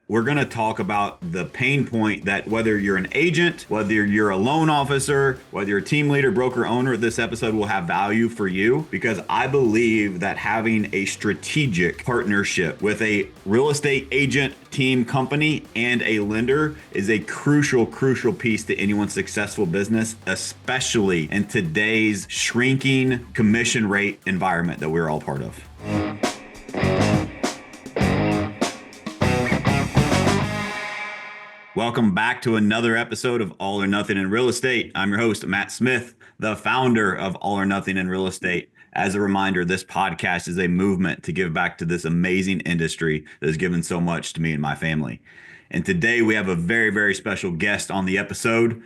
we're going to talk about the pain point that whether you're an agent, whether you're a loan officer, whether you're a team leader, broker, owner, this episode will have value for you because I believe that having a strategic partnership with a real estate agent, team, company, and a lender is a crucial piece to anyone's successful business, especially in today's shrinking commission rate environment that we're all part of. Welcome back to another episode of All or Nothing in Real Estate. I'm your host, Matt Smith, the founder of All or Nothing in Real Estate. As a reminder, this podcast is a movement to give back to this amazing industry that has given so much to me and my family. And today we have a very, very special guest on the episode,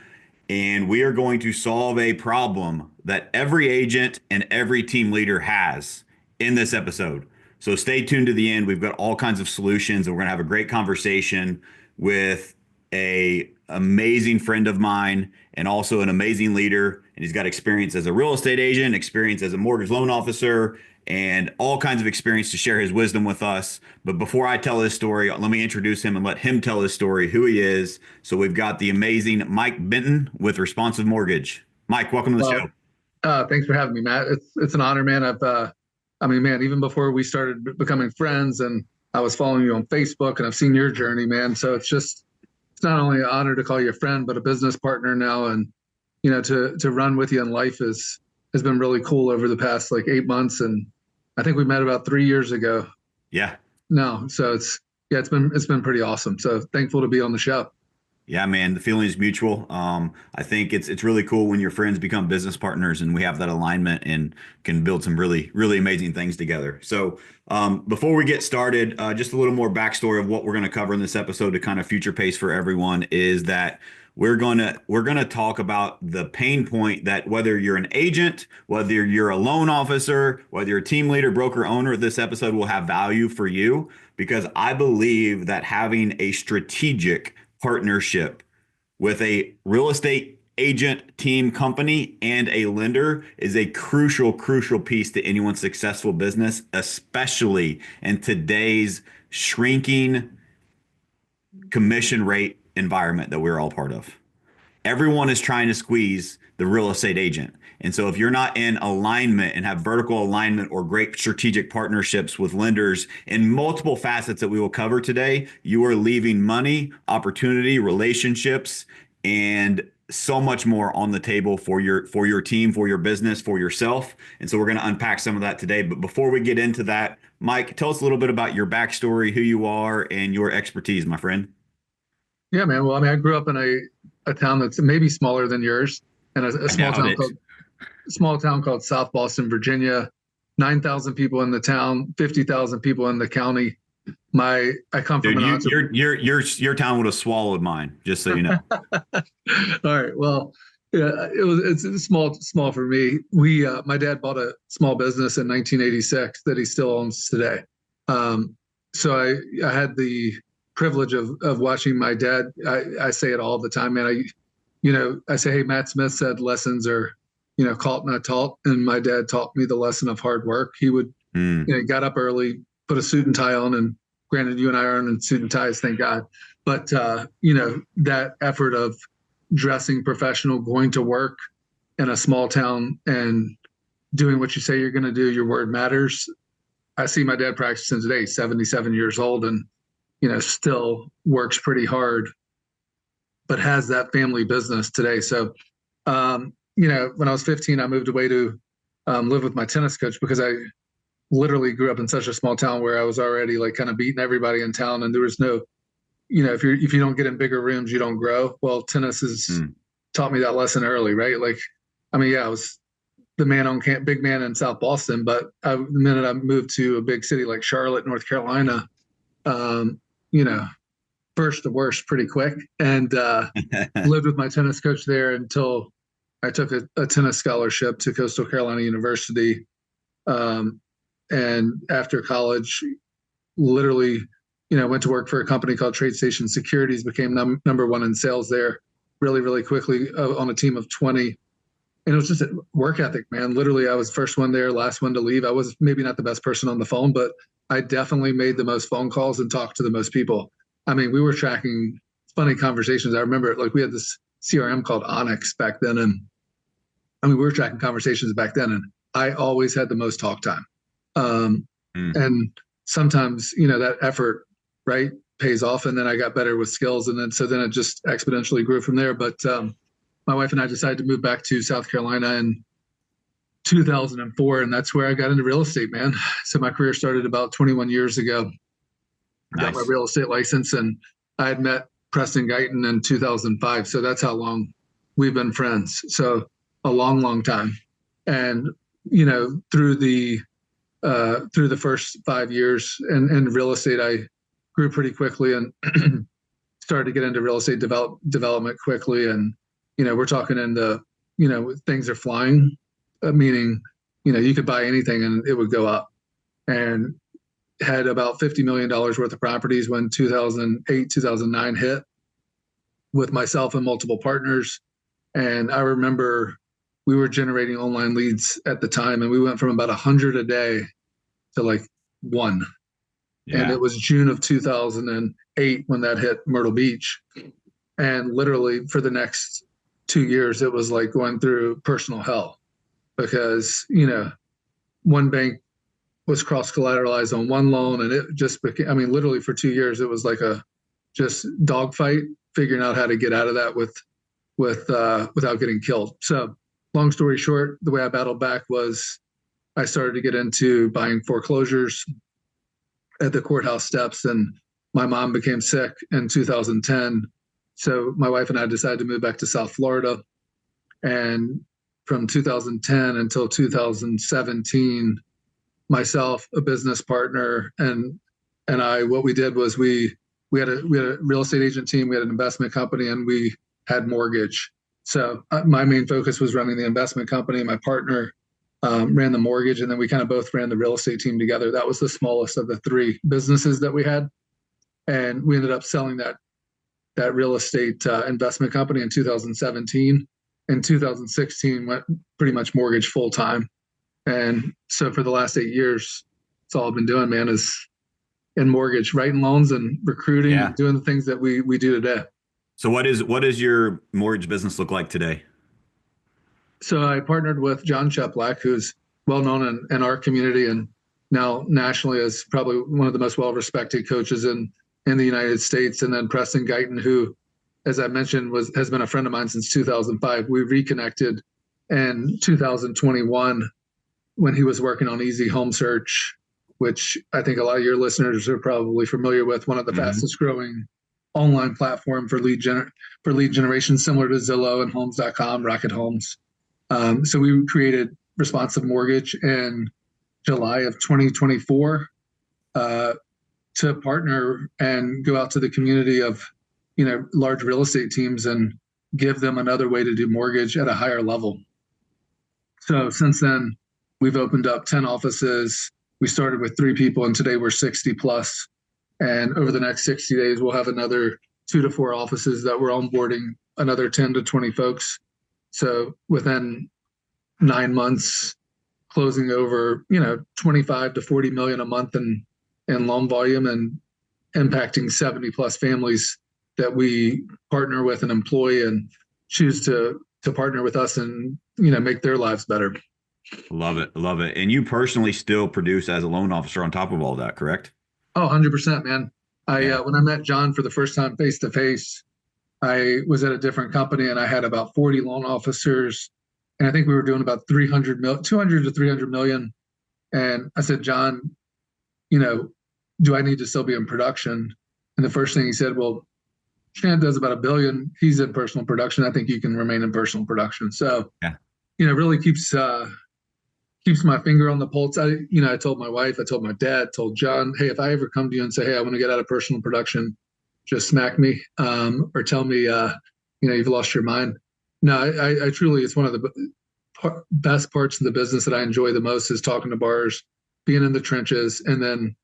and we are going to solve a problem that every agent and every team leader has in this episode. So stay tuned to the end. We've got all kinds of solutions, and we're going to have a great conversation with a amazing friend of mine and also an amazing leader. And he's got experience as a real estate agent, experience as a mortgage loan officer, and all kinds of experience to share his wisdom with us. But before I tell his story, let me introduce him and let him tell his story, who he is. So we've got the amazing Mike Benton with Responsive Mortgage. Mike, welcome to the show. Thanks for having me, Matt. It's an honor, man. Even before we started becoming friends, and I was following you on Facebook, and I've seen your journey, man. So it's not only an honor to call you a friend, but a business partner now. And, to run with you in life has been really cool over the past 8 months. And I think we met about 3 years ago. Yeah. No. So it's been pretty awesome. So thankful to be on the show. Yeah, man, the feeling is mutual. I think it's really cool when your friends become business partners and we have that alignment and can build some really, really amazing things together. So before we get started, just a little more backstory of what we're going to cover in this episode to kind of future pace for everyone is that we're gonna talk about the pain point that whether you're an agent, whether you're a loan officer, whether you're a team leader, broker, owner, this episode will have value for you because I believe that having a strategic partnership with a real estate agent, team, company, and a lender is a crucial piece to anyone's successful business, especially in today's shrinking commission rate environment that we're all part of. Everyone is trying to squeeze the real estate agent. And so if you're not in alignment and have vertical alignment or great strategic partnerships with lenders in multiple facets that we will cover today, you are leaving money, opportunity, relationships, and so much more on the table for your team, for your business, for yourself. And so we're going to unpack some of that today. But before we get into that, Mike, tell us a little bit about your backstory, who you are, and your expertise, my friend. Yeah, man. Well, I grew up in a town that's maybe smaller than yours, and a small town called South Boston, Virginia. 9,000 people in the town, 50,000 people in the county. I come from your town would have swallowed mine, just so you know. All right. Well, yeah, it's small for me. My dad bought a small business in 1986 that he still owns today. So I had the privilege of watching my dad. I say it all the time, man. I say, hey, Matt Smith said lessons are, caught not taught. And my dad taught me the lesson of hard work. He would, got up early, put a suit and tie on, and granted, you and I aren't in suit and ties, thank God. But, that effort of dressing professional, going to work in a small town and doing what you say you're going to do, your word matters. I see my dad practicing today, 77 years old, and still works pretty hard, but has that family business today. So, when I was 15, I moved away to live with my tennis coach because I literally grew up in such a small town where I was already kind of beating everybody in town. And there was no, if you don't get in bigger rooms, you don't grow. Well, tennis has taught me that lesson early, right? I was the big man in South Boston, but the minute I moved to a big city like Charlotte, North Carolina, first to worst pretty quick, and lived with my tennis coach there until I took a tennis scholarship to Coastal Carolina University. And after college, literally, went to work for a company called Trade Station Securities, became number one in sales there really, really quickly on a team of 20. And it was just a work ethic, man. Literally, I was first one there, last one to leave. I was maybe not the best person on the phone, but I definitely made the most phone calls and talked to the most people. I mean, we were tracking funny conversations. I remember like we had this CRM called Onyx back then, and I mean, we were tracking conversations back then, and I always had the most talk time. Um, Mm, and sometimes, that effort, right, pays off. And then I got better with skills, and then it just exponentially grew from there. But my wife and I decided to move back to South Carolina in 2004, and that's where I got into real estate, man. So my career started about 21 years ago. I got my nice. real estate license, and I had met Preston Guyton in 2005. So that's how long we've been friends. So a long, long time. And through the first 5 years in real estate, I grew pretty quickly and started to get into real estate development quickly. And we're talking in the things are flying, meaning you could buy anything and it would go up. And had about $50 million worth of properties when 2008 2009 hit with myself and multiple partners. And I remember we were generating online leads at the time, and we went from about 100 a day to like one. And Yeah. it was June of 2008 when that hit Myrtle Beach. And literally for the next 2 years, it was like going through personal hell because, one bank was cross collateralized on one loan, and it just became, I mean, literally for 2 years, it was like a just dogfight figuring out how to get out of that without getting killed. So long story short, the way I battled back was I started to get into buying foreclosures at the courthouse steps, and my mom became sick in 2010. So my wife and I decided to move back to South Florida. And from 2010 until 2017, myself, a business partner, and I, what we did was we had a real estate agent team, we had an investment company, and we had mortgage. So my main focus was running the investment company. My partner ran the mortgage, and then we kind of both ran the real estate team together. That was the smallest of the three businesses that we had, and we ended up selling that real estate investment company in 2017. In 2016, went pretty much mortgage full time, and so for the last 8 years, it's all I've been doing, man, is in mortgage, writing loans and recruiting Yeah. and doing the things that we do today. So what is your mortgage business look like today? So I partnered with John Cheplack, who's well known in our community and now nationally as probably one of the most well respected coaches in the United States. And then Preston Guyton, who, as I mentioned, has been a friend of mine since 2005. We reconnected in 2021 when he was working on Easy Home Search, which I think a lot of your listeners are probably familiar with, one of the Hmm. fastest growing online platform for lead generation, similar to Zillow and Homes.com, Rocket Homes. So we created Responsive Mortgage in July of 2024 uh, to partner and go out to the community of large real estate teams and give them another way to do mortgage at a higher level. So since then, we've opened up 10 offices. We started with 3 people, and today we're 60 plus. And over the next 60 days, we'll have another 2 to 4 offices that we're onboarding another 10 to 20 folks. So within 9 months, closing over 25 to 40 million a month in loan volume and impacting 70 plus families that we partner with and employ and choose to partner with us and make their lives better. Love it. Love it. And you personally still produce as a loan officer on top of all that, correct? Oh, 100%, man. I Yeah. When I met John for the first time face to face, I was at a different company and I had about 40 loan officers, and I think we were doing about 200 to 300 million. And I said, John, you know, do I need to still be in production? And the first thing he said, well, Shan does about 1 billion. He's in personal production. I think you can remain in personal production. So, Yeah. really keeps my finger on the pulse. I told my wife, I told my dad, told John, hey, if I ever come to you and say, hey, I want to get out of personal production, just smack me or tell me, you've lost your mind. No, I truly, it's one of the best parts of the business that I enjoy the most is talking to bars, being in the trenches, and then,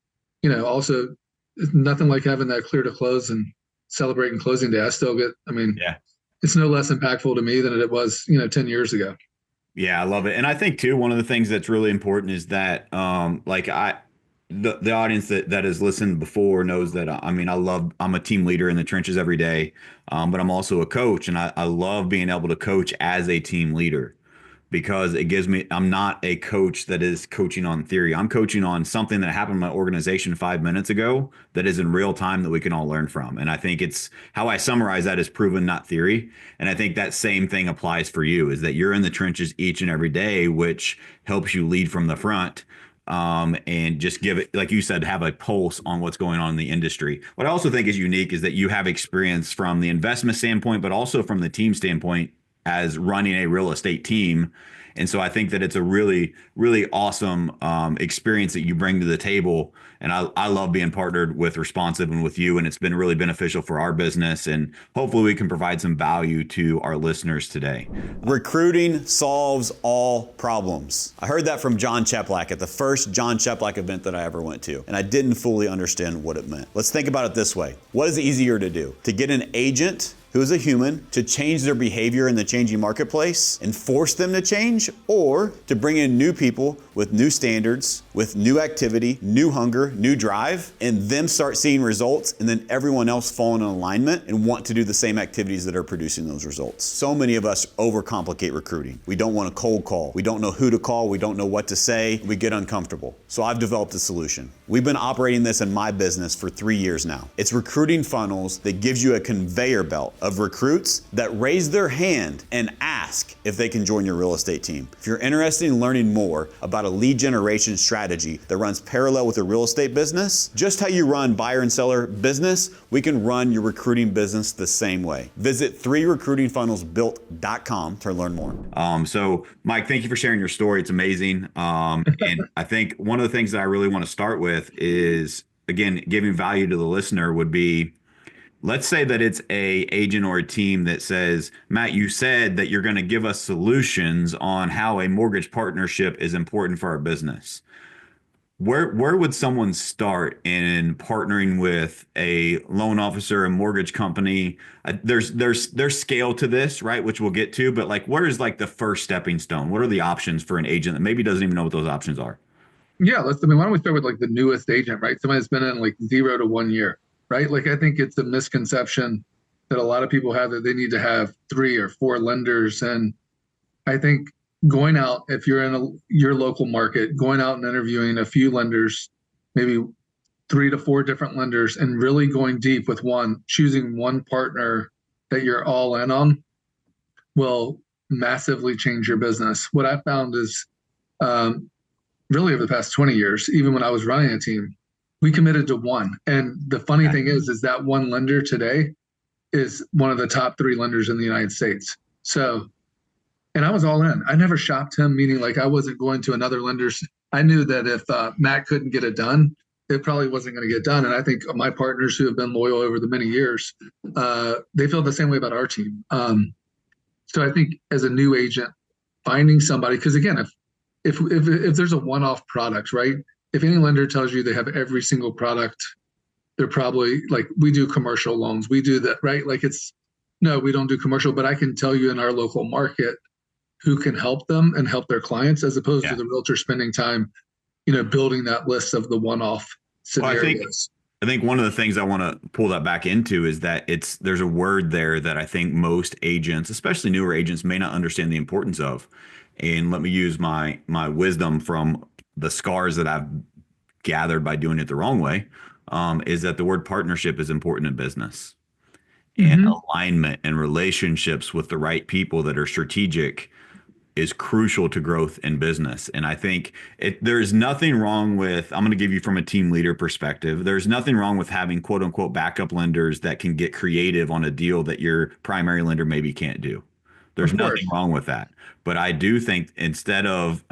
also nothing like having that clear to close and celebrating closing day. I mean, Yeah. it's no less impactful to me than it was, 10 years ago. Yeah, I love it. And I think too, one of the things that's really important is that like the audience that has listened before knows that I mean I'm a team leader in the trenches every day, but I'm also a coach, and I love being able to coach as a team leader because it gives me, I'm not a coach that is coaching on theory. I'm coaching on something that happened in my organization 5 minutes ago that is in real time that we can all learn from. And I think it's how I summarize that is proven, not theory. And I think that same thing applies for you, is that you're in the trenches each and every day, which helps you lead from the front. And just give it, like you said, have a pulse on what's going on in the industry. What I also think is unique is that you have experience from the investment standpoint, but also from the team standpoint as running a real estate team. And so I think that it's a really, really awesome experience that you bring to the table. And I love being partnered with Responsive and with you. And it's been really beneficial for our business. And hopefully we can provide some value to our listeners today. Recruiting solves all problems. I heard that from John Cheplack at the first John Cheplack event that I ever went to. And I didn't fully understand what it meant. Let's think about it this way. What is easier to do? To get an agent who is a human to change their behavior in the changing marketplace and force them to change, or to bring in new people with new standards, with new activity, new hunger, new drive, and them start seeing results, and then everyone else fall in alignment and want to do the same activities that are producing those results. So many of us overcomplicate recruiting. We don't want to cold call. We don't know who to call. We don't know what to say. We get uncomfortable. So I've developed a solution. We've been operating this in my business for 3 years now. It's recruiting funnels that gives you a conveyor belt of recruits that raise their hand and ask if they can join your real estate team. If you're interested in learning more about a lead generation strategy that runs parallel with a real estate business, just how you run buyer and seller business, we can run your recruiting business the same way. Visit 3recruitingfunnelsbuilt.com to learn more. So Mike, thank you for sharing your story. It's amazing. And I think one of the things that I really want to start with is, again, giving value to the listener would be, let's say that it's a agent or a team that says, Matt, you said that you're going to give us solutions on how a mortgage partnership is important for our business. Where would someone start in partnering with a loan officer, a mortgage company? There's scale to this, right? Which we'll get to, but like, where is like the first stepping stone? What are the options for an agent that maybe doesn't even know what those options are? Yeah, I mean, why don't we start with like the newest agent, right? Somebody that's been in like 0 to 1 year, right? Like I think it's a misconception that a lot of people have that they need to have 3 or 4 lenders. And I think going out, if you're in your local market, going out and interviewing a few lenders, maybe 3 to 4 different lenders, and really going deep with one, choosing one partner that you're all in on will massively change your business. What I found is um, really over the past 20 years, even when I was running a team, we committed to one. And the funny thing is that one lender today is one of the top 3 lenders in the United States. So, and I was all in. I never shopped him, meaning like I wasn't going to another lender's. I knew that if Matt couldn't get it done, it probably wasn't going to get done. And I think my partners who have been loyal over the many years, they feel the same way about our team. So I think as a new agent, finding somebody, because again, if there's a one-off product, right? If any lender tells you they have every single product, they're probably like, we do commercial loans, we do that, right? Like it's, no, we don't do commercial, but I can tell you in our local market who can help them and help their clients, as opposed to the realtor spending time, building that list of the one-off scenarios. I think one of the things I want to pull that back into is that there's a word there that I think most agents, especially newer agents, may not understand the importance of. And let me use my wisdom from the scars that I've gathered by doing it the wrong way, is that the word partnership is important in business. And alignment and relationships with the right people that are strategic is crucial to growth in business. And I think there's nothing wrong with, I'm going to give you from a team leader perspective, there's nothing wrong with having quote unquote backup lenders that can get creative on a deal that your primary lender maybe can't do. There's nothing wrong with that. But I do think instead of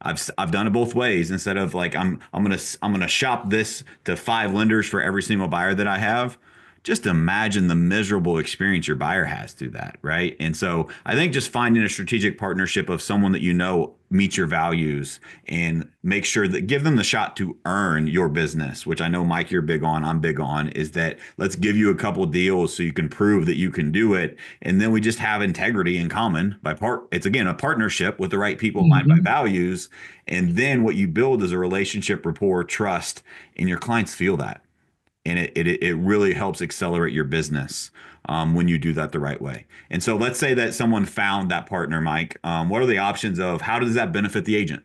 I've done it both ways. Instead of like I'm gonna shop this to 5 lenders for every single buyer that I have, just imagine the miserable experience your buyer has through that, right? And so I think just finding a strategic partnership of someone that you know meets your values and make sure that give them the shot to earn your business, which I know Mike you're big on, I'm big on, is that let's give you a couple deals so you can prove that you can do it. And then we just have integrity in common by part. It's again a partnership with the right people aligned by Mhm. values. And then what you build is a relationship, rapport, trust, and your clients feel that and it really helps accelerate your business when you do that the right way. And so let's say that someone found that partner, Mike. What are the options of how does that benefit the agent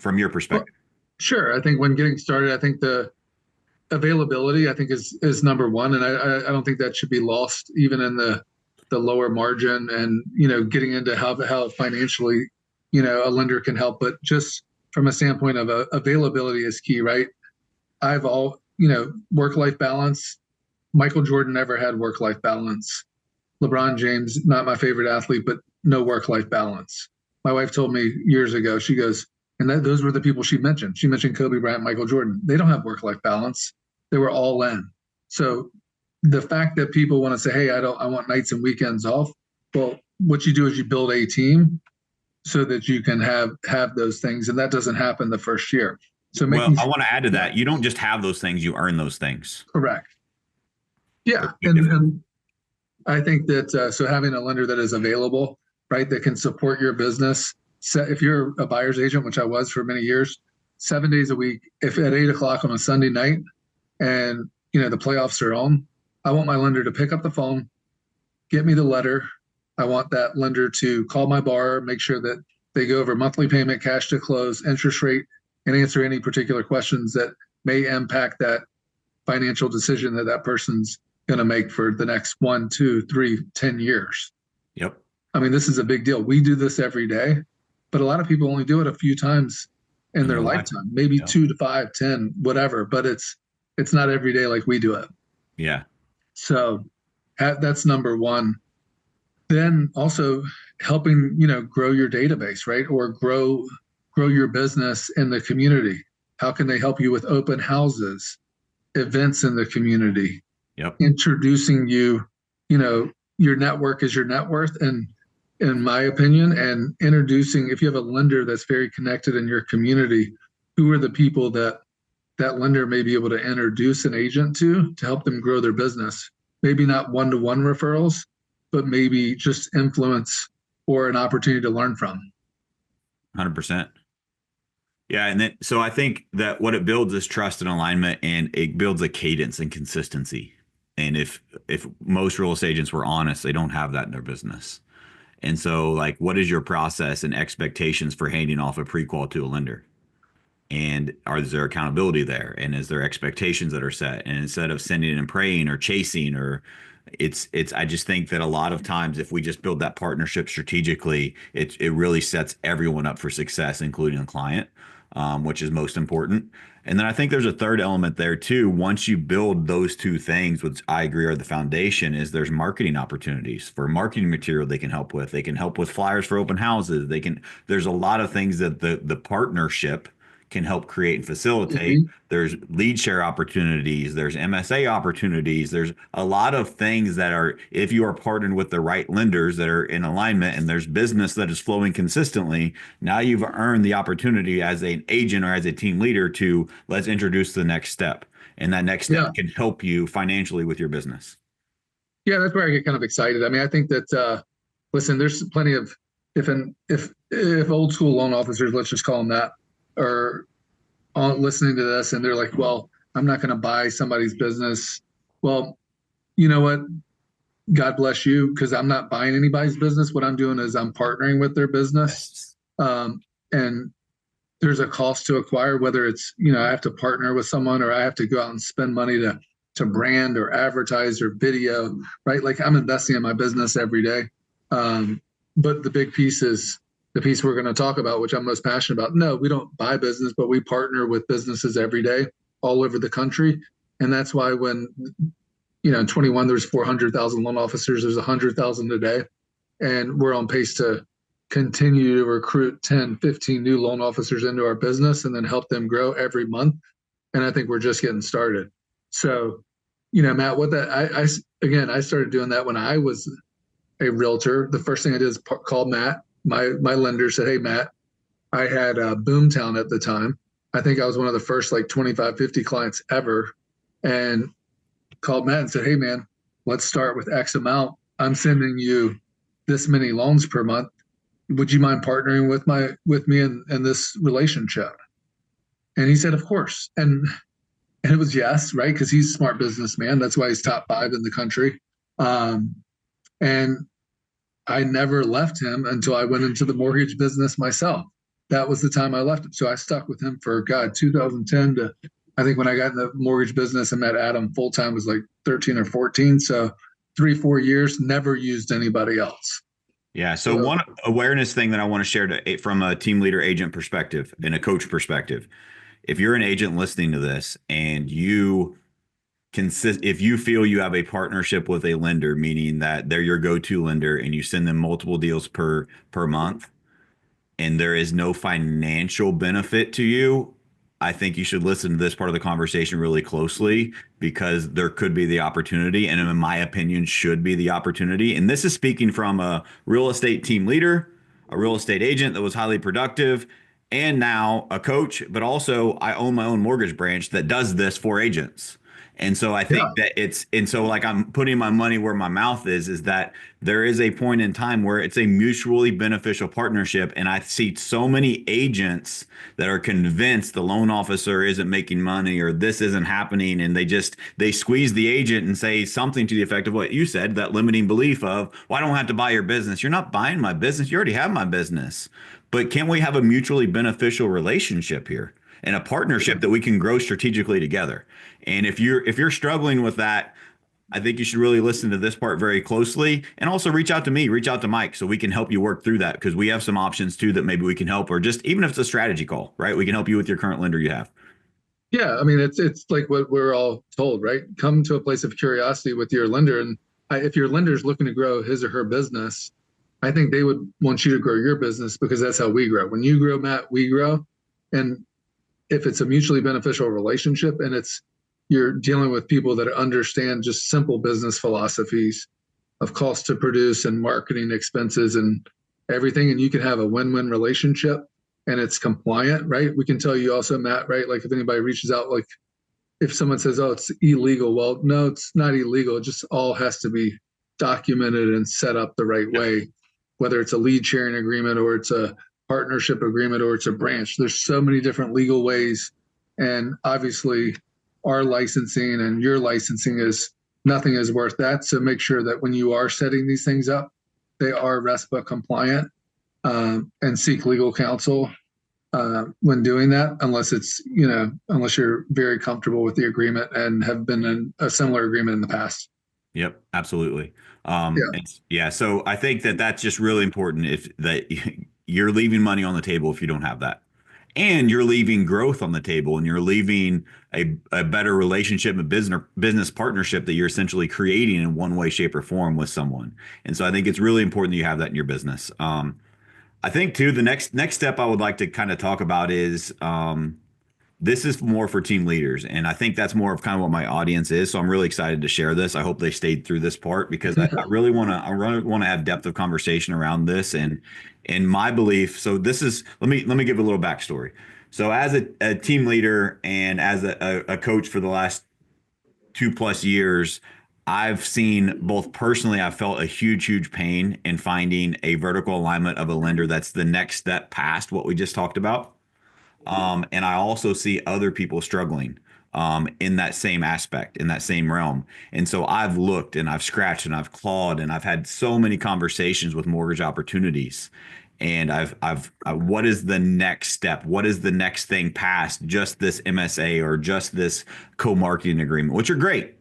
from your Well, perspective? sure. I think when getting started, I think the availability, I think is number one, and I don't think that should be lost even in the lower margin and getting into how financially a lender can help, but just from a standpoint of availability is key, right? I've all work life balance. Michael Jordan never had work life balance. LeBron James, not my favorite athlete, but no work life balance. My wife told me years ago, she goes, and those were the people she mentioned. She mentioned Kobe Bryant, Michael Jordan. They don't have work life balance. They were all in. So the fact that people want to say, "Hey, I want nights and weekends off." Well, what you do is you build a team so that you can have those things, and that doesn't happen the first year. So Well, making I want to add to yeah, that. You don't just have those things, you earn those things. correct. They're Yeah, two different. and I think that so having a lender that is available, right, that can support your business. So if you're a buyer's agent, which I was for many years, 7 days a week, if at 8 o'clock on a Sunday night and the playoffs are on, I want my lender to pick up the phone, get me the letter. I want that lender to call my borrower, make sure that they go over monthly payment, cash to close, interest rate, and answer any particular questions that may impact that financial decision that that person's going to make for the next 1, 2, 3, 10 years. Yep. I mean, this is a big deal. We do this every day, but a lot of people only do it a few times in In their their life. lifetime, maybe Yep. 2 to 5, 10, whatever. But it's not every day like we do it. Yeah. So that's number one. Then also helping grow your database, right, or grow your business in the community. How can they help you with open houses, events in the community, Yep. introducing you, your network is your net worth, and in my opinion, and introducing, if you have a lender that's very connected in your community, who are the people that that lender may be able to introduce an agent to help them grow their business. Maybe not one-to-one referrals, but maybe just influence or an opportunity to learn from. 100%. Yeah, and then so I think that what it builds is trust and alignment, and it builds a cadence and consistency. And if most real estate agents were honest, they don't have that in their business. And so, like, what is your process and expectations for handing off a pre-qual to a lender? And is there accountability there? And is there expectations that are set? And instead of sending and praying or chasing or it's I just think that a lot of times if we just build that partnership strategically, it really sets everyone up for success, including the client, which is most important. And then I think there's a third element there too. Once you build those two things, which I agree are the foundation, is there's marketing opportunities for marketing material they can help with. They can help with flyers for open houses. There's a lot of things that the partnership can help create and facilitate. Mm-hmm. There's lead share opportunities, there's MSA opportunities, there's a lot of things that are, if you are partnered with the right lenders that are in alignment and there's business that is flowing consistently, now you've earned the opportunity as an agent or as a team leader to let's introduce the next step. And that next step Yeah, can help you financially with your business. yeah, that's where I get kind of excited. I mean, I think that listen, there's plenty of if old school loan officers, let's just call them that, are listening to this and they're like, well, I'm not going to buy somebody's business. Well, you know what? God bless you, because I'm not buying anybody's business. What I'm doing is I'm partnering with their business. Yes. And there's a cost to acquire, whether it's, I have to partner with someone or I have to go out and spend money to brand or advertise or video, right? Like I'm investing in my business every day. But the big piece is the piece we're going to talk about, which I'm most passionate about. No, we don't buy business, but we partner with businesses every day all over the country. And that's why when, in 21, there's 400,000 loan officers, there's 100,000 today. And we're on pace to continue to recruit 10, 15 new loan officers into our business and then help them grow every month. And I think we're just getting started. So Matt, what that again, I started doing that when I was a realtor. The first thing I did is call Matt. My lender said, "Hey, Matt, I had Boomtown at the time. I think I was one of the first like 25, 50 clients ever, and called Matt and said, "Hey, man, let's start with X amount. I'm sending you this many loans per month. Would you mind partnering with me in this relationship?" And he said, "Of course." And it was yes, right? Because he's a smart businessman. That's why he's top five in the country. Um, and I never left him until I went into the mortgage business myself. That was the time I left him. So I stuck with him for God, 2010 to I think when I got in the mortgage business and met Adam full time was like 13 or 14. So 3, 4 years, never used anybody else. Yeah. So So one awareness thing that I want to share from a team leader agent perspective and a coach perspective, if you're an agent listening to this and if you feel you have a partnership with a lender, meaning that they're your go-to lender and you send them multiple deals per month, and there is no financial benefit to you, I think you should listen to this part of the conversation really closely because there could be the opportunity, and in my opinion, should be the opportunity. And this is speaking from a real estate team leader, a real estate agent that was highly productive, and now a coach, but also I own my own mortgage branch that does this for agents. And so I think yeah, that and so like I'm putting my money where my mouth is that there is a point in time where it's a mutually beneficial partnership. And I see so many agents that are convinced the loan officer isn't making money or this isn't happening. And they squeeze the agent and say something to the effect of what you said, that limiting belief of, well, I don't have to buy your business. You're not buying my business. You already have my business. But can we have a mutually beneficial relationship here and a partnership that we can grow strategically together? And if you're struggling with that, I think you should really listen to this part very closely and also reach out to me, reach out to Mike so we can help you work through that because we have some options too that maybe we can help or just even if it's a strategy call, right? We can help you with your current lender you have. yeah. I mean, it's like what we're all told, right? Come to a place of curiosity with your lender, and if your lender is looking to grow his or her business, I think they would want you to grow your business because that's how we grow. When you grow, Matt, we grow. And if it's a mutually beneficial relationship and you're dealing with people that understand just simple business philosophies of cost to produce and marketing expenses and everything, and you can have a win-win relationship and it's compliant, right? We can tell you also, Matt, right? Like if anybody reaches out, like if someone says, "Oh, it's illegal," well, no, it's not illegal. It just all has to be documented and set up the right Yep. way, whether it's a lead sharing agreement or it's a partnership agreement or it's a branch. There's so many different legal ways. And obviously, our licensing and your licensing is nothing is worth that. So make sure that when you are setting these things up, they are RESPA compliant, and seek legal counsel when doing that, unless unless you're very comfortable with the agreement and have been in a similar agreement in the past. Yep, absolutely. Yeah, Yeah, so I think that that's just really important if that you're leaving money on the table if you don't have that. And you're leaving growth on the table and you're leaving a better relationship, a business partnership that you're essentially creating in one way, shape, or form with someone. And so I think it's really important that you have that in your business. I think too, the next step I would like to kind of talk about is this is more for team leaders, and I think that's more of kind of what my audience is. So I'm really excited to share this. I hope they stayed through this part because I really want to have depth of conversation around this. And in my belief, so this is let me give a little backstory. So as a team leader and as a coach for the last 2+ years, I've seen both personally, I've felt a huge pain in finding a vertical alignment of a lender that's the next step past what we just talked about. And I also see other people struggling in that same aspect, in that same realm. And so I've looked and I've scratched and I've clawed and I've had so many conversations with mortgage opportunities. And what is the next step? What is the next thing past just this MSA or just this co-marketing agreement, which are great.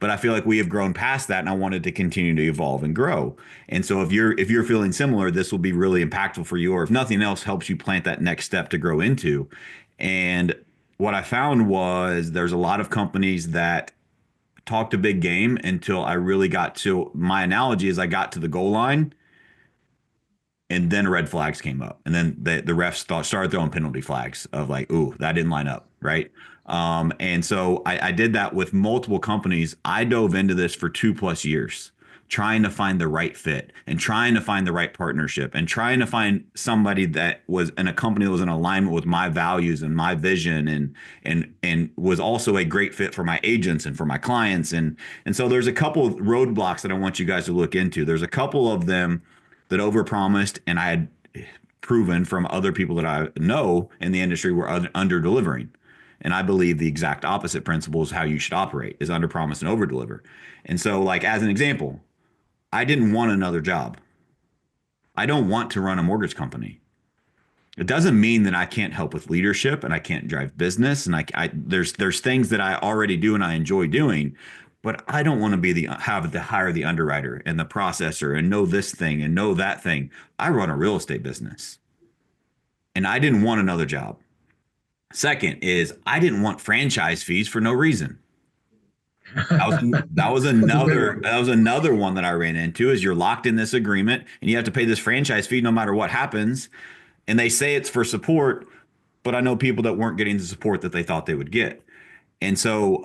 But I feel like we have grown past that and I wanted to continue to evolve and grow. And so if you're feeling similar, this will be really impactful for you, or if nothing else helps you plant that next step to grow into. And what I found was there's a lot of companies that talked a big game until I really got to my analogy is I got to the goal line and then red flags came up. And then the refs started throwing penalty flags of like, ooh, that didn't line up, right? And so I did that with multiple companies. I dove into this for 2+ years, trying to find the right fit and trying to find the right partnership and trying to find somebody that was in a company that was in alignment with my values and my vision and was also a great fit for my agents and for my clients. And so there's a couple of roadblocks that I want you guys to look into. There's a couple of them that overpromised and I had proven from other people that I know in the industry were under delivering. And I believe the exact opposite principle is how you should operate is under promise and over deliver. And so, like, as an example, I didn't want another job. I don't want to run a mortgage company. It doesn't mean that I can't help with leadership and I can't drive business. And there's things that I already do and I enjoy doing, but I don't want to be have to hire the underwriter and the processor and know this thing and know that thing. I run a real estate business and I didn't want another job. Second is I didn't want franchise fees for no reason. That was that was That's a big another one. that was another one that I ran into is you're locked in this agreement and you have to pay this franchise fee no matter what happens. And they say it's for support, but I know people that weren't getting the support that they thought they would get. And so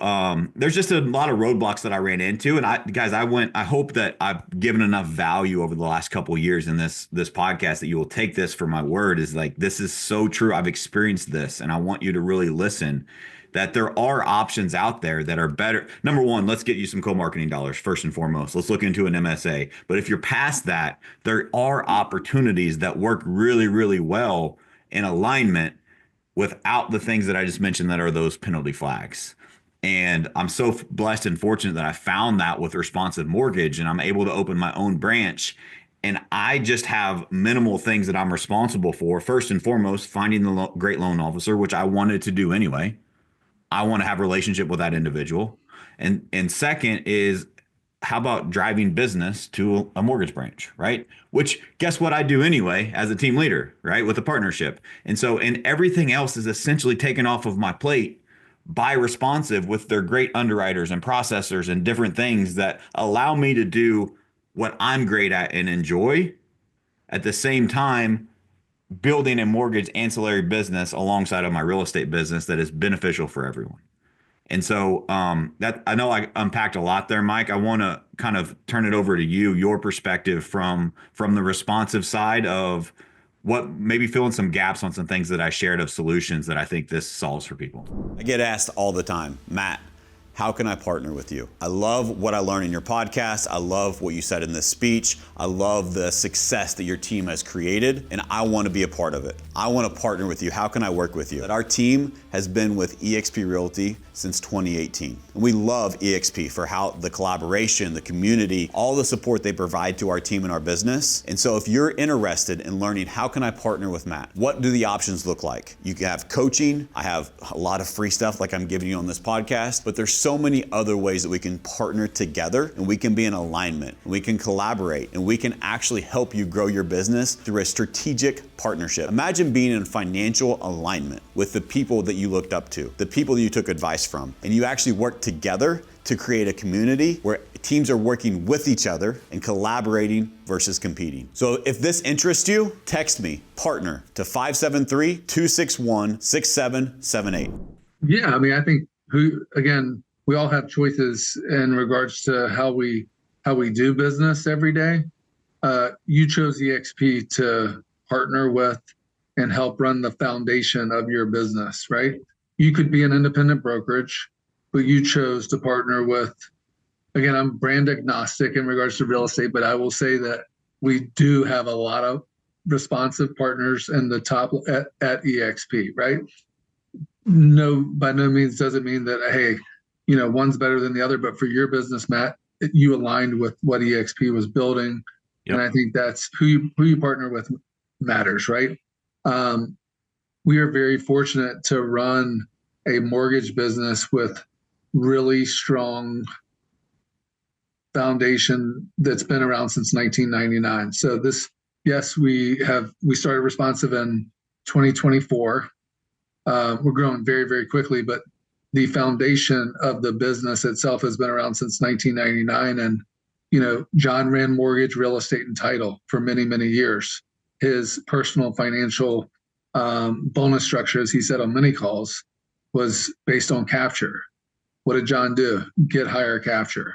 there's just a lot of roadblocks that I ran into. And I hope that I've given enough value over the last couple of years in this podcast that you will take this for my word is like, this is so true. I've experienced this and I want you to really listen that there are options out there that are better. Number one, let's get you some co-marketing dollars first and foremost. Let's look into an MSA. But if you're past that, there are opportunities that work really, really well in alignment without the things that I just mentioned that are those penalty flags. And I'm so blessed and fortunate that I found that with Responsive Mortgage and I'm able to open my own branch. And I just have minimal things that I'm responsible for. First and foremost, finding the great loan officer, which I wanted to do anyway. I want to have a relationship with that individual. And second is how about driving business to a mortgage branch, right? Which guess what I do anyway as a team leader, right? With a partnership. And everything else is essentially taken off of my plate by Responsive with their great underwriters and processors and different things that allow me to do what I'm great at and enjoy at the same time building a mortgage ancillary business alongside of my real estate business that is beneficial for everyone. And so that I know I unpacked a lot there, Mike. I want to kind of turn it over to you, your perspective from the Responsive side of what maybe fill in some gaps on some things that I shared of solutions that I think this solves for people. I get asked all the time, Matt, how can I partner with you? I love what I learned in your podcast. I love what you said in this speech. I love the success that your team has created, and I want to be a part of it. I want to partner with you. How can I work with you? Our team has been with eXp Realty since 2018. And we love eXp for how the collaboration, the community, all the support they provide to our team and our business. And so if you're interested in learning how can I partner with Matt, what do the options look like? You can have coaching. I have a lot of free stuff like I'm giving you on this podcast, but there's so many other ways that we can partner together and we can be in alignment and we can collaborate and we can actually help you grow your business through a strategic partnership. Imagine being in financial alignment with the people that you looked up to, the people that you took advice from, and you actually work together to create a community where teams are working with each other and collaborating versus competing. So if this interests you, text me, partner, to 573-261-6778. Yeah, I mean, I think we all have choices in regards to how we do business every day. You chose EXP to partner with and help run the foundation of your business, right? You could be an independent brokerage, but you chose to partner with, again, I'm brand agnostic in regards to real estate, but I will say that we do have a lot of Responsive partners in the top at EXP, right? No, by no means does it mean that, hey, one's better than the other, but for your business, Matt, you aligned with what EXP was building. Yep. And I think that's who you partner with matters, right? We are very fortunate to run a mortgage business with really strong foundation that's been around since 1999. So we started Responsive in 2024. We're growing very, very quickly, but the foundation of the business itself has been around since 1999. And, John ran mortgage, real estate, and title for many, many years. His personal financial bonus structure, as he said on many calls, was based on capture. What did John do? Get higher capture.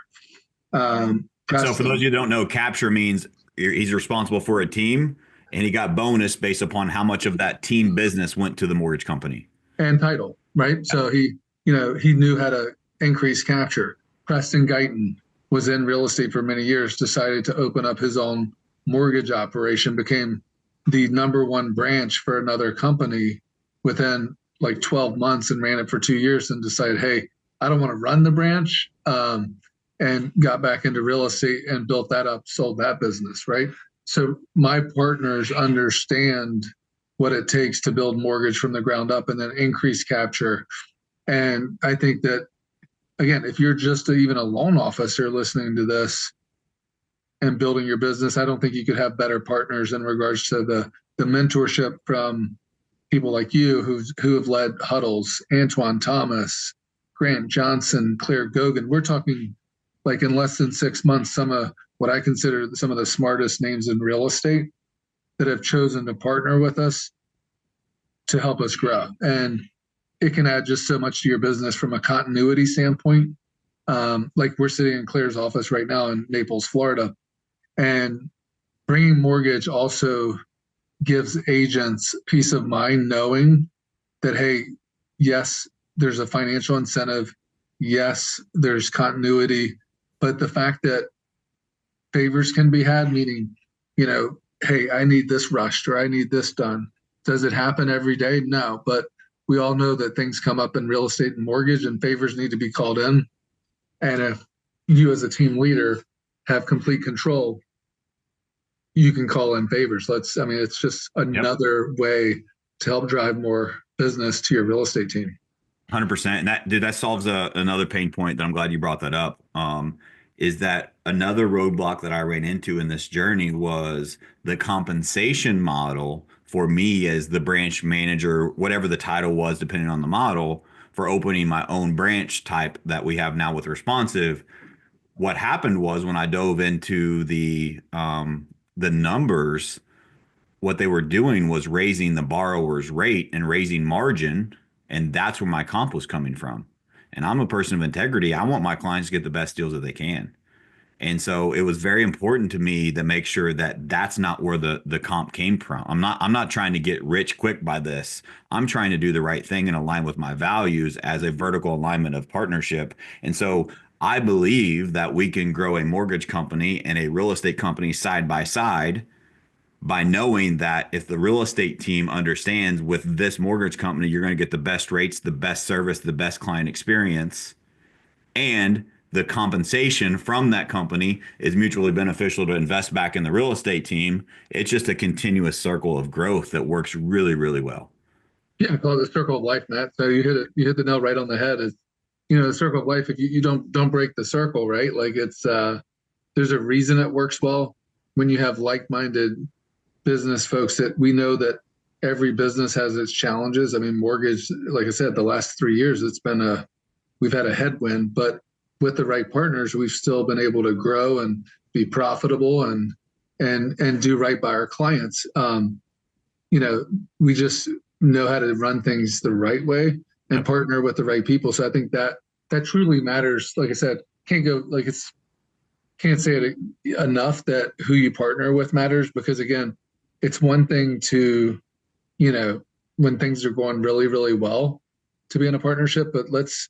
And so for those of Preston you who don't know, capture means he's responsible for a team and he got bonus based upon how much of that team business went to the mortgage company. and title, right? So he knew how to increase capture. Preston Guyton was in real estate for many years, decided to open up his own mortgage operation, became the number one branch for another company within like 12 months and ran it for 2 years and decided, hey, I don't want to run the branch. And got back into real estate and built that up, sold that business, right? So my partners understand what it takes to build mortgage from the ground up and then increase capture. And I think that, again, if you're just even a loan officer listening to this and building your business, I don't think you could have better partners in regards to the mentorship from people like you who have led huddles, Antoine Thomas, Grant Johnson, Claire Gogan. We're talking like in less than 6 months, some of what I consider some of the smartest names in real estate that have chosen to partner with us to help us grow. And it can add just so much to your business from a continuity standpoint. Like we're sitting in Claire's office right now in Naples, Florida, and bringing mortgage also gives agents peace of mind knowing that, hey, yes, there's a financial incentive. Yes, there's continuity. But the fact that favors can be had, meaning, hey, I need this rushed or I need this done. Does it happen every day? No, but we all know that things come up in real estate and mortgage and favors need to be called in. And if you as a team leader have complete control, you can call in favors. It's just another way to help drive more business to your real estate team. 100%. And that solves another pain point that I'm glad you brought that up. Is that another roadblock that I ran into in this journey was the compensation model for me as the branch manager, whatever the title was, depending on the model, for opening my own branch type that we have now with Responsive. What happened was when I dove into the numbers, what they were doing was raising the borrower's rate and raising margin, and that's where my comp was coming from. And I'm a person of integrity. I want my clients to get the best deals that they can. And so it was very important to me to make sure that that's not where the comp came from. I'm not trying to get rich quick by this. I'm trying to do the right thing and align with my values as a vertical alignment of partnership. And so I believe that we can grow a mortgage company and a real estate company side by side by knowing that if the real estate team understands with this mortgage company, you're going to get the best rates, the best service, the best client experience, and the compensation from that company is mutually beneficial to invest back in the real estate team. It's just a continuous circle of growth that works really, really well. Yeah, I call it the circle of life, Matt. So you hit the nail right on the head. Is the circle of life. If you don't break the circle, right? Like it's there's a reason it works well when you have like-minded business folks that we know that every business has its challenges. I mean, mortgage, like I said, the last 3 years, we've had a headwind, but with the right partners, we've still been able to grow and be profitable and do right by our clients. We just know how to run things the right way and partner with the right people. So I think that truly matters. Like I said, can't say it enough that who you partner with matters, because again, it's one thing to, when things are going really, really well to be in a partnership, but what's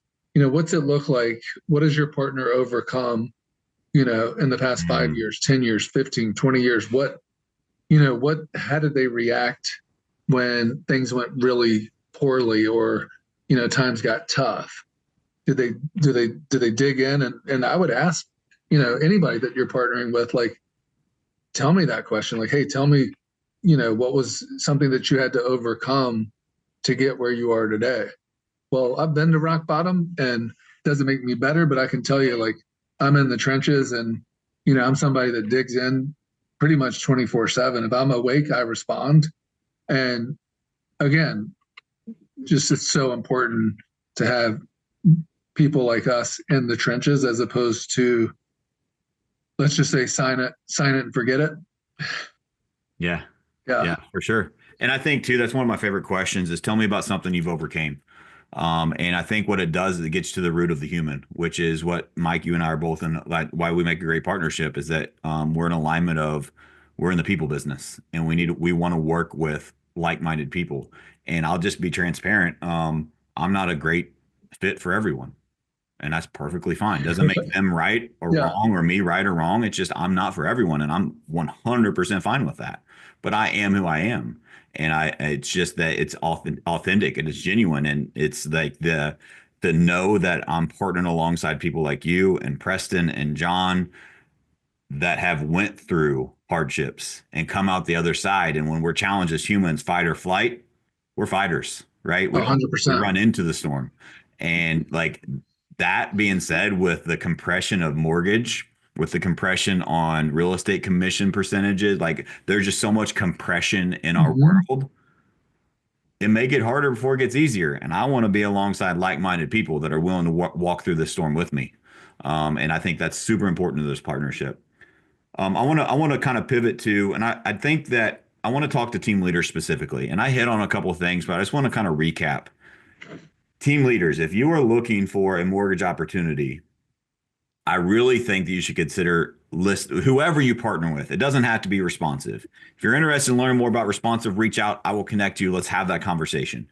it look like? What does your partner overcome, in the past 5 years, 10 years, 15, 20 years? How did they react when things went really poorly or, times got tough? Did they dig in? And I would ask, anybody that you're partnering with, like, tell me that question. Like, hey, tell me, what was something that you had to overcome to get where you are today? Well, I've been to rock bottom and it doesn't make me better, but I can tell you, like, I'm in the trenches and, I'm somebody that digs in pretty much 24/7. If I'm awake, I respond. And again, just it's so important to have people like us in the trenches as opposed to, let's just say, sign it and forget it. Yeah. Yeah. Yeah, for sure. And I think too, that's one of my favorite questions is tell me about something you've overcame. And I think what it does is it gets to the root of the human, which is what Mike, you and I are both in, like why we make a great partnership is that we're in alignment of we're in the people business and we want to work with like-minded people. And I'll just be transparent. I'm not a great fit for everyone. And that's perfectly fine. Doesn't make them right or Yeah, wrong or me right or wrong. It's just I'm not for everyone, and I'm 100% fine with that. But I am who I am, and it's just that it's authentic and it's genuine, and it's like the know that I'm partnering alongside people like you and Preston and John that have went through hardships and come out the other side. And when we're challenged as humans, fight or flight, we're fighters, right? a hundred We percent. run into the storm. And like that being said, with the compression of mortgage, with the compression on real estate commission percentages, like there's just so much compression in our Mhm. world. It may get harder before it gets easier. And I want to be alongside like-minded people that are willing to walk through this storm with me. And I think that's super important to this partnership. I want to kind of pivot to, and I think that I want to talk to team leaders specifically. And I hit on a couple of things, but I just want to kind of recap. Team leaders, if you are looking for a mortgage opportunity, I really think that you should consider list whoever you partner with. It doesn't have to be responsive. If you're interested in learning more about responsive, reach out. I will connect you. Let's have that conversation.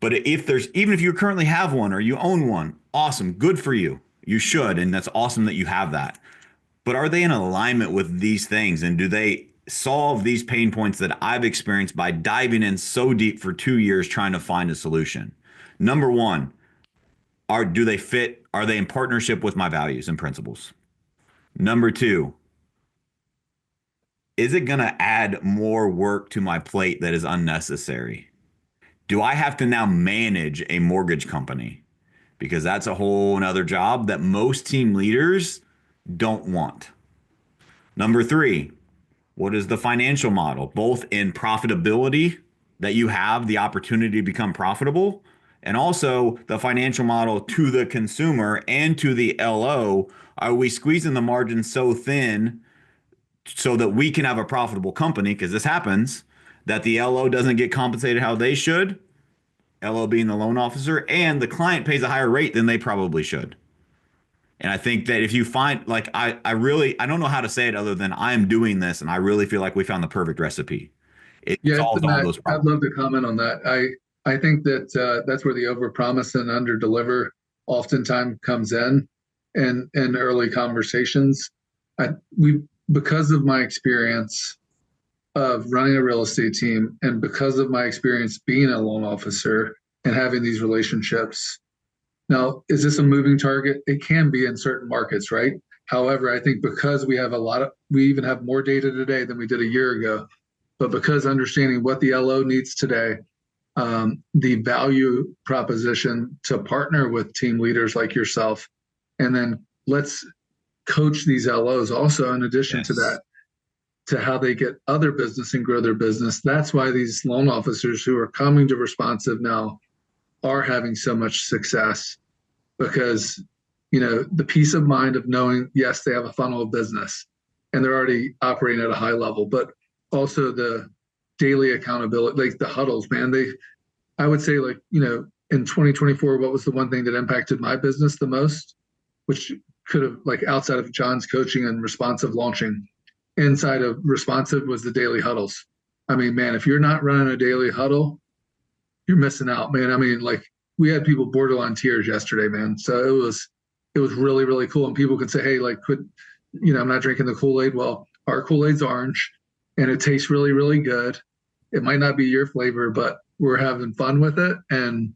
But if there's even if you currently have one or you own one, awesome, good for you. You should, and that's awesome that you have that. But are they in alignment with these things? And do they solve these pain points that I've experienced by diving in so deep for 2 years trying to find a solution? Number one, do they fit? Are they in partnership with my values and principles? Number two, is it going to add more work to my plate that is unnecessary? Do I have to now manage a mortgage company? Because that's a whole another job that most team leaders don't want. Number three, what is the financial model, both in profitability that you have the opportunity to become profitable, and also the financial model to the consumer and to the LO? Are we squeezing the margin so thin so that we can have a profitable company? Because this happens that the LO doesn't get compensated how they should, LO being the loan officer, and the client pays a higher rate than they probably should. And I think that if you find like I don't know how to say it other than I'm doing this and I really feel like we found the perfect recipe. It Yeah, solves all Matt, those I'd problems. love to comment on that. I think that that's where the overpromise and underdeliver oftentimes comes in early conversations. We because of my experience of running a real estate team and because of my experience being a loan officer and having these relationships. Now, is this a moving target? It can be in certain markets, right? However, I think because we even have more data today than we did a year ago, but because understanding what the LO needs today, the value proposition to partner with team leaders like yourself, and then let's coach these LOs also in addition to Yes. that to how they get other business and grow their business. That's why these loan officers who are coming to responsive now are having so much success because the peace of mind of knowing yes they have a funnel of business and they're already operating at a high level, but also the daily accountability, like the huddles, man. I would say, like, in 2024, what was the one thing that impacted my business the most, which could have, like, outside of John's coaching and responsive launching, inside of responsive was the daily huddles. I mean, man, if you're not running a daily huddle, you're missing out, man. I mean, like, we had people borderline tears yesterday, man. So it was really, really cool. And people could say, hey, like, quit, I'm not drinking the Kool-Aid. Well, our Kool-Aid's orange and it tastes really, really good. It might not be your flavor, but we're having fun with it. And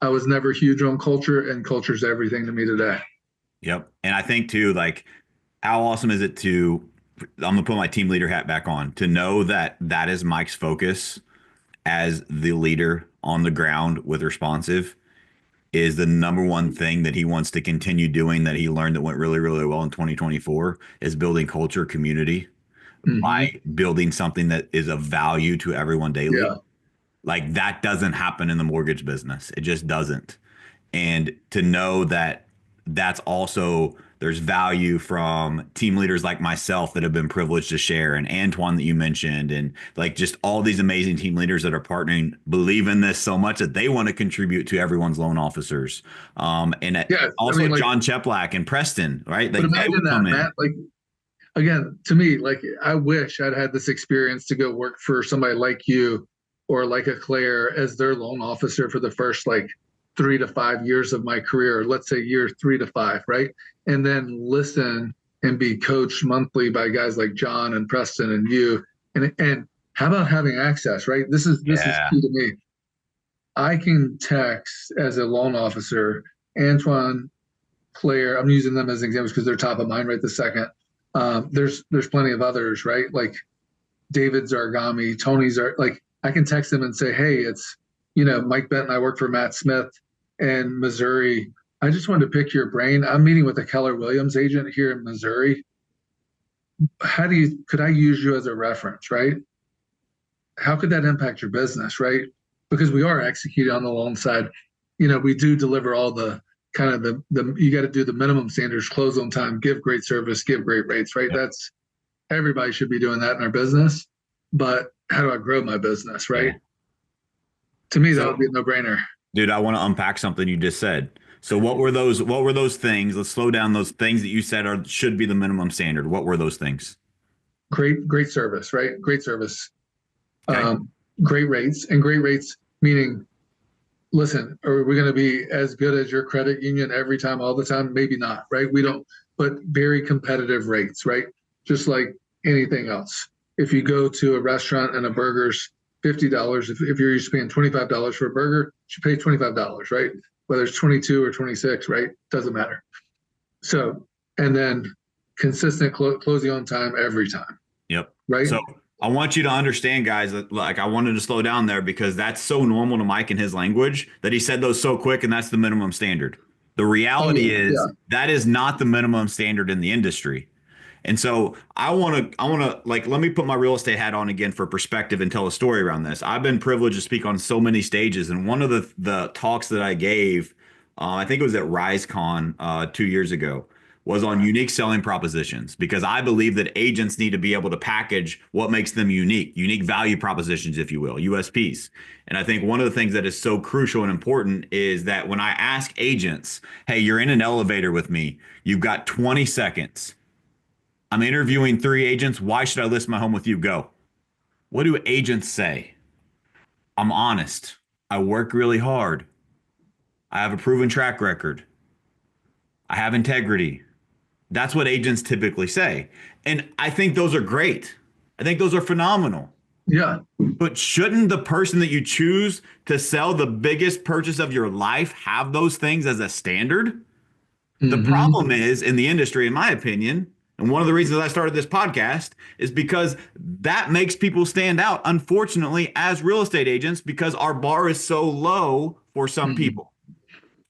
I was never huge on culture, and culture's everything to me today. Yep. And I think too, like, how awesome is it to, I'm gonna put my team leader hat back on, to know that that is Mike's focus as the leader on the ground with responsive is the number one thing that he wants to continue doing that he learned that went really, really well in 2024 is building culture, community Mm-hmm. by building something that is of value to everyone daily. Yeah. Like that doesn't happen in the mortgage business. It just doesn't. And to know that that's also there's value from team leaders like myself that have been privileged to share, and Antoine that you mentioned, and like just all these amazing team leaders that are partnering believe in this so much that they want to contribute to everyone's loan officers. And Yeah, I also mean, like, John Cheplack and Preston, right? but Like they imagine would that, come in. Matt. Like, again, to me, like, I wish I'd had this experience to go work for somebody like you or like a Claire as their loan officer for the first like 3 to 5 years of my career, let's say year 3 to 5, right? And then listen and be coached monthly by guys like John and Preston and you. And how about having access, right? This is Yeah. key to me. I can text as a loan officer, Antoine, Claire. I'm using them as examples because they're top of mind right this second. There's plenty of others, right? Like David Zargami, Tony's are like I can text them and say, hey, it's Mike Benton. I work for Matt Smith in Missouri. I just wanted to pick your brain. I'm meeting with a Keller Williams agent here in Missouri. Could I use you as a reference, right? How could that impact your business, right? Because we are executing on the loan side. We do deliver all the kind of the you got to do the minimum standards, close on time, give great service, give great rates, right? Yep. That's everybody should be doing that in our business. But how do I grow my business, right? Yeah. To me, that would So, be a no-brainer. dude, I want to unpack something you just said. So what were those things? Let's slow down those things that you said are should be the minimum standard. What were those things? Great service, right? Great service, Okay. um, great rates, and great rates meaning, listen, are we going to be as good as your credit union every time, all the time? Maybe not, right? We don't, but very competitive rates, right? Just like anything else. If you go to a restaurant and a burger's $50, if you're used to paying $25 for a burger, you should pay $25, right? Whether it's 22 or 26, right? Doesn't matter. So, and then consistent closing on time every time, Yep. right? So I want you to understand, guys, that like I wanted to slow down there because that's so normal to Mike and his language that he said those so quick, and that's the minimum standard. The reality Oh, is yeah. that is not the minimum standard in the industry. And so I want to like let me put my real estate hat on again for perspective and tell a story around this. I've been privileged to speak on so many stages, and one of the talks that I gave, I think it was at RiseCon 2 years ago, was on unique selling propositions because I believe that agents need to be able to package what makes them unique value propositions, if you will, USPs. And I think one of the things that is so crucial and important is that when I ask agents, hey, you're in an elevator with me, you've got 20 seconds. I'm interviewing 3 agents. Why should I list my home with you? Go. What do agents say? I'm honest. I work really hard. I have a proven track record. I have integrity. That's what agents typically say. And I think those are great. I think those are phenomenal. Yeah. But shouldn't the person that you choose to sell the biggest purchase of your life have those things as a standard? The Mm-hmm. problem is in the industry, in my opinion, and one of the reasons I started this podcast is because that makes people stand out, unfortunately, as real estate agents, because our bar is so low for some Mm-hmm. people.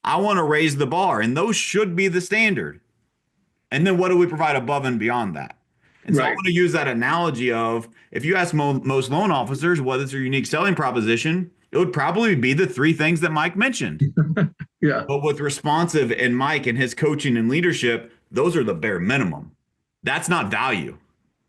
I want to raise the bar, and those should be the standard. And then what do we provide above and beyond that? And so I Right. want to use that analogy of if you ask most loan officers what is their unique selling proposition, it would probably be the 3 things that Mike mentioned. Yeah. But with responsive and Mike and his coaching and leadership, those are the bare minimum. That's not value.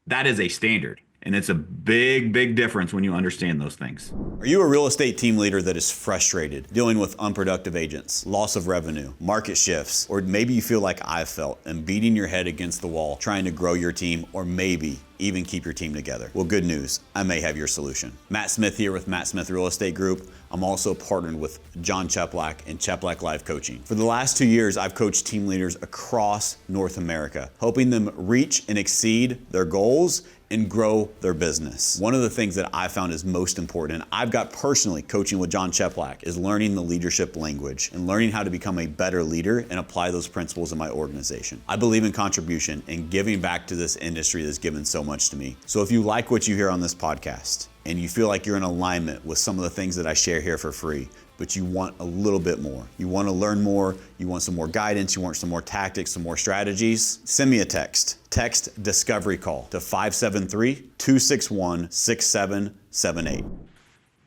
That is a standard. And it's a big difference when you understand those things. Are you a real estate team leader that is frustrated, dealing with unproductive agents, loss of revenue, market shifts, or maybe you feel like I've felt and beating your head against the wall, trying to grow your team, or maybe even keep your team together? Well, good news, I may have your solution. Matt Smith here with Matt Smith Real Estate Group. I'm also partnered with John Cheplack and Cheplack Life Coaching. For the last 2 years, I've coached team leaders across North America, helping them reach and exceed their goals and grow their business. One of the things that I found is most important, and I've got personally coaching with John Cheplack, is learning the leadership language and learning how to become a better leader and apply those principles in my organization. I believe in contribution and giving back to this industry that's given so much to me. So if you like what you hear on this podcast and you feel like you're in alignment with some of the things that I share here for free, but you want a little bit more, you want to learn more, you want some more guidance, you want some more tactics, some more strategies, send me a text. Text Discovery Call to 573-261-6778.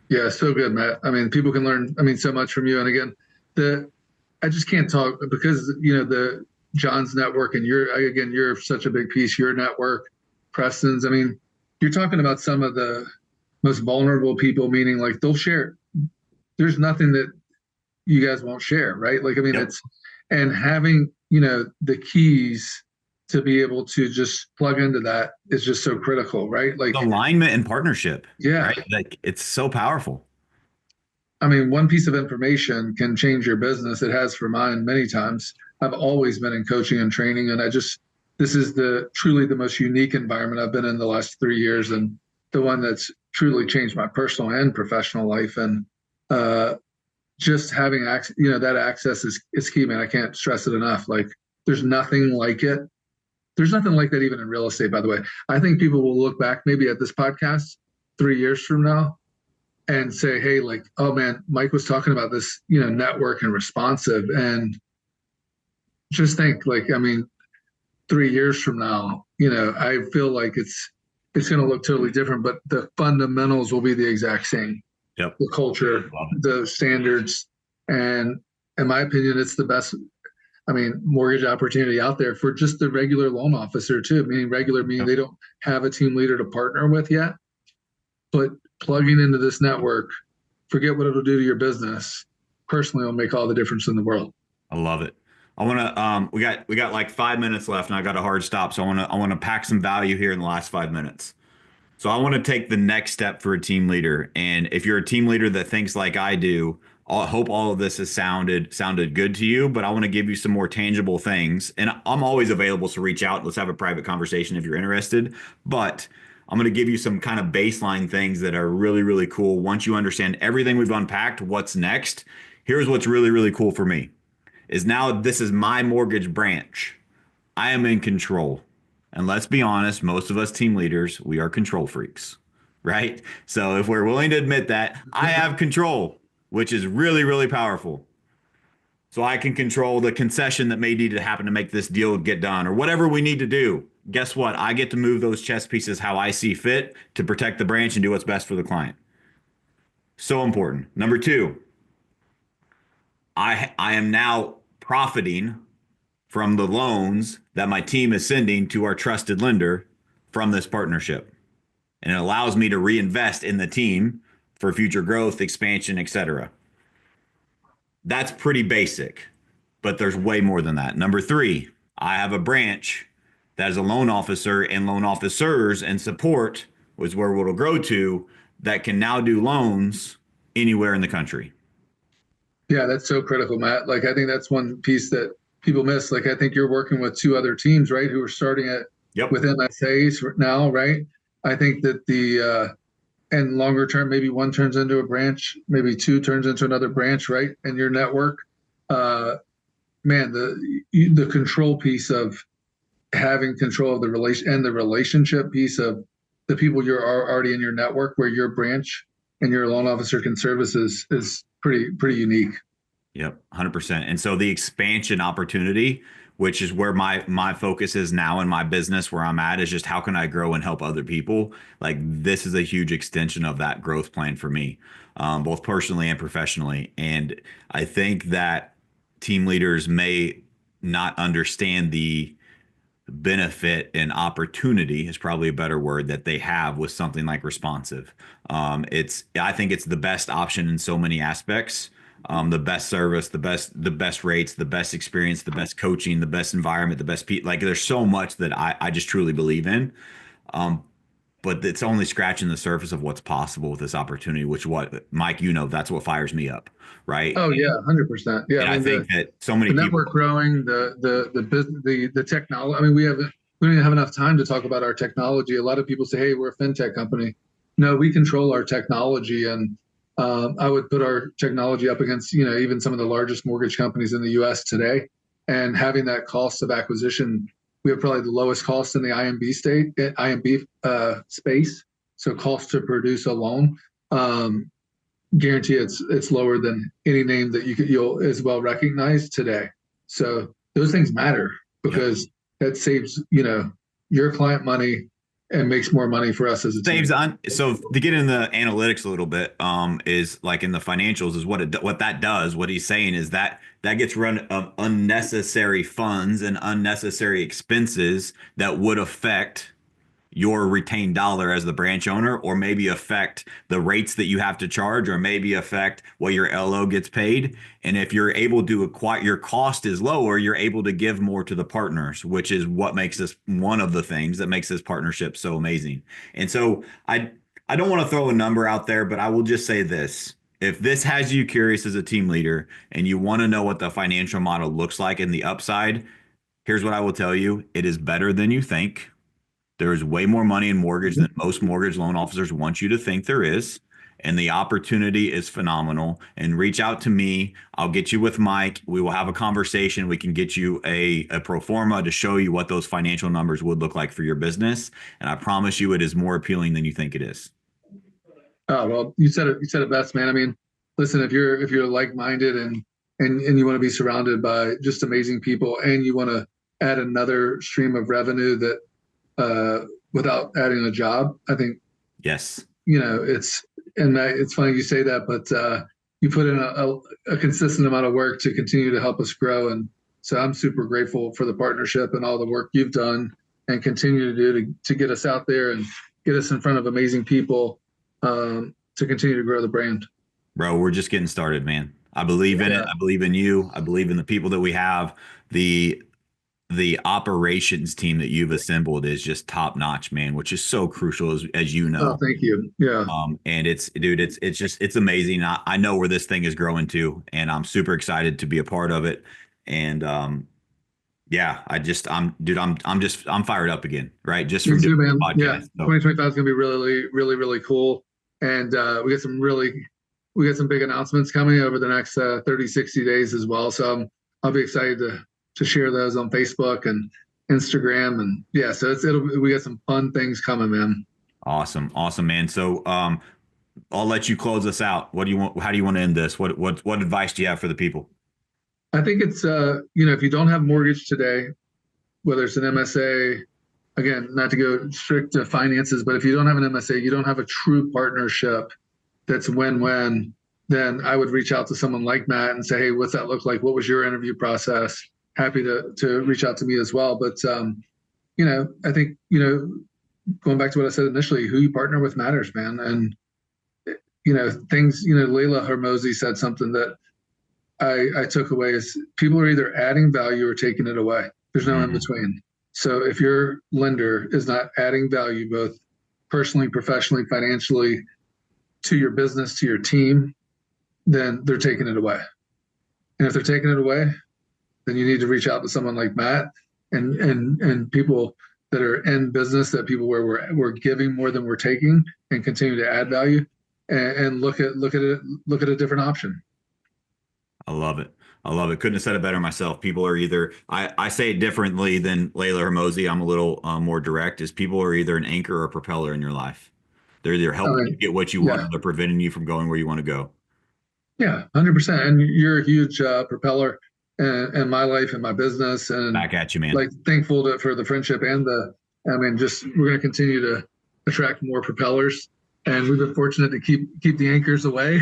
Yeah, so good, Matt. I mean, people can learn, so much from you. And again, the I just can't talk because the John's network and you're such a big piece. Your network, Preston's. I mean, you're talking about some of the most vulnerable people, meaning like they'll share. There's nothing that you guys won't share, right? Like, I mean, Yep. it's and having the keys to be able to just plug into that is just so critical, right? Like, Alignment and partnership, yeah, right? Like it's so powerful. I mean, one piece of information can change your business. It has for mine many times. I've always been in coaching and training, and this is the truly the most unique environment I've been in the last 3 years, and the one that's truly changed my personal and professional life. And uh, just having access, that access is key, man. I can't stress it enough. Like, there's nothing like it. There's nothing like that even in real estate, by the way. I think people will look back maybe at this podcast 3 years from now and say, hey, like, oh man, Mike was talking about this, network and responsive. And just think, like, I mean, 3 years from now, I feel like it's going to look totally different, but the fundamentals will be the exact same. Yep. The culture, Love it. the standards, and in my opinion, it's the best. I mean, mortgage opportunity out there for just the regular loan officer too. Meaning regular, meaning Yep. they don't have a team leader to partner with yet, but plugging into this network, forget what it'll do to your business. Personally, it'll make all the difference in the world. I love it. I want to we got like 5 minutes left and I got a hard stop. So I want to pack some value here in the last 5 minutes. So I want to take the next step for a team leader. And if you're a team leader that thinks like I do, I hope all of this has sounded good to you, but I want to give you some more tangible things. And I'm always available to reach out. Let's have a private conversation if you're interested. But I'm going to give you some kind of baseline things that are really, really cool. Once you understand everything we've unpacked, what's next? Here's what's really, really cool for me is now this is my mortgage branch. I am in control. And let's be honest, most of us team leaders, we are control freaks, right? So if we're willing to admit that, I have control, which is really, really powerful. So I can control the concession that may need to happen to make this deal get done or whatever we need to do. Guess what? I get to move those chess pieces how I see fit to protect the branch and do what's best for the client. So important. Number two, I am now profiting from the loans that my team is sending to our trusted lender from this partnership. And it allows me to reinvest in the team for future growth, expansion, etc. That's pretty basic, but there's way more than that. Number three, I have a branch that is a loan officer and loan officers and support, was where we'll grow to, that can now do loans anywhere in the country. Yeah, that's so critical, Matt. Like, I think that's one piece that people miss. Like, I think you're working with two other teams, right, who are starting at Yep. with MSAs now, right? I think that and longer term, maybe one turns into a branch, maybe two turns into another branch, right? And your network, uh, man, the control piece of having control of the relation and the relationship piece of the people you're already in your network, where your branch and your loan officer can service is pretty unique. Yep, 100%. And so the expansion opportunity, which is where my focus is now in my business, where I'm at, is just how can I grow and help other people? Like this is a huge extension of that growth plan for me, both personally and professionally. And I think that team leaders may not understand the benefit and opportunity is probably a better word that they have with something like responsive. I think it's the best option in so many aspects. The best service, the best rates, the best experience, the best coaching, the best environment, the best people. Like there's so much that I just truly believe in. Um, but it's only scratching the surface of what's possible with this opportunity, which what Mike, that's what fires me up, right? Oh yeah, 100%. Yeah, And I I mean think that so the many people, network growing, the business, the technology. I mean, we don't even have enough time to talk about our technology. A lot of people say, "Hey, we're a fintech company." No, we control our technology, and I would put our technology up against even some of the largest mortgage companies in the U.S. today. And having that cost of acquisition, we have probably the lowest cost in the IMB space. So cost to produce a loan. Guarantee it's lower than any name that you'll as well recognize today. So those things matter yep, because that saves your client money, and makes more money for us as a Saves team. on. So to get in the analytics a little bit, is like in the financials is what that does. What he's saying is that that gets rid of unnecessary funds and unnecessary expenses that would affect your retained dollar as the branch owner, or maybe affect the rates that you have to charge, or maybe affect what your LO gets paid. And if you're able to acquire, your cost is lower, you're able to give more to the partners, which is what makes this one of the things that makes this partnership so amazing. And so I don't want to throw a number out there, but I will just say this. If this has you curious as a team leader and you want to know what the financial model looks like in the upside, here's what I will tell you. It is better than you think. There is way more money in mortgage than most mortgage loan officers want you to think there is. And the opportunity is phenomenal. And reach out to me. I'll get you with Mike. We will have a conversation. We can get you a pro forma to show you what those financial numbers would look like for your business. And I promise you it is more appealing than you think it is. Oh, well, you said it. You said it best, man. I mean, listen, if you're like-minded and you want to be surrounded by just amazing people, and you want to add another stream of revenue that without adding a job, I think, yes, it's funny you say that, but you put in a consistent amount of work to continue to help us grow. And so I'm super grateful for the partnership and all the work you've done and continue to do to get us out there and get us in front of amazing people, to continue to grow the brand. Bro, we're just getting started, man. I believe in it. I believe in you. I believe in the people that we have. The operations team that you've assembled is just top notch, man, which is so crucial as you know. Oh, thank you. Yeah. And it's amazing. I know where this thing is growing to, and I'm super excited to be a part of it. And yeah, I'm fired up again, right? Just from Me too, doing man. the podcast. Yeah. So, 2025 is gonna be really, really, really cool. And we got some big announcements coming over the next 30, 60 days as well. So I'll be excited to share those on Facebook and Instagram. And yeah, so we got some fun things coming, man. awesome, man. So I'll let you close us out. What do you want? How do you want to end this? What advice do you have for the people? I think it's if you don't have mortgage today, whether it's an MSA, again, not to go strict to finances, but if you don't have an MSA, you don't have a true partnership that's win-win, then I would reach out to someone like Matt and say, hey, what's that look like? What was your interview process? Happy to reach out to me as well. But I think, going back to what I said initially, who you partner with matters, man. And Layla Hermosi said something that I took away is people are either adding value or taking it away. There's no in between. So if your lender is not adding value, both personally, professionally, financially, to your business, to your team, then they're taking it away. And if they're taking it away, then you need to reach out to someone like Matt and people that are in business, that people where we're giving more than we're taking, and continue to add value, and look at a different option. I love it. Couldn't have said it better myself. People are either, I say it differently than Layla Hermosi. I'm a little more direct, is people are either an anchor or a propeller in your life. They're either helping you get what you want, or they're preventing you from going where you want to go. Yeah, 100%. And you're a huge propeller in my life and my business. And back at you, man. Like, thankful for the friendship and we're going to continue to attract more propellers. And we've been fortunate to keep the anchors away.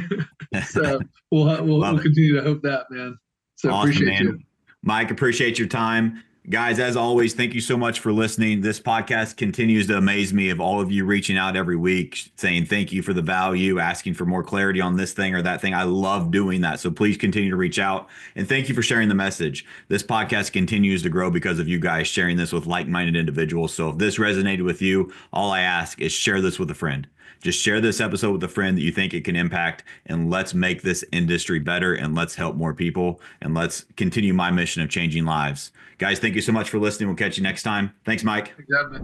So we'll continue to hope that, man. So awesome, appreciate you. Mike, appreciate your time. Guys, as always, thank you so much for listening. This podcast continues to amaze me, of all of you reaching out every week saying thank you for the value, asking for more clarity on this thing or that thing. I love doing that. So please continue to reach out. And thank you for sharing the message. This podcast continues to grow because of you guys sharing this with like-minded individuals. So if this resonated with you, all I ask is share this with a friend. Just share this episode with a friend that you think it can impact, and let's make this industry better, and let's help more people, and let's continue my mission of changing lives. Guys, thank you so much for listening. We'll catch you next time. Thanks, Mike. Yeah,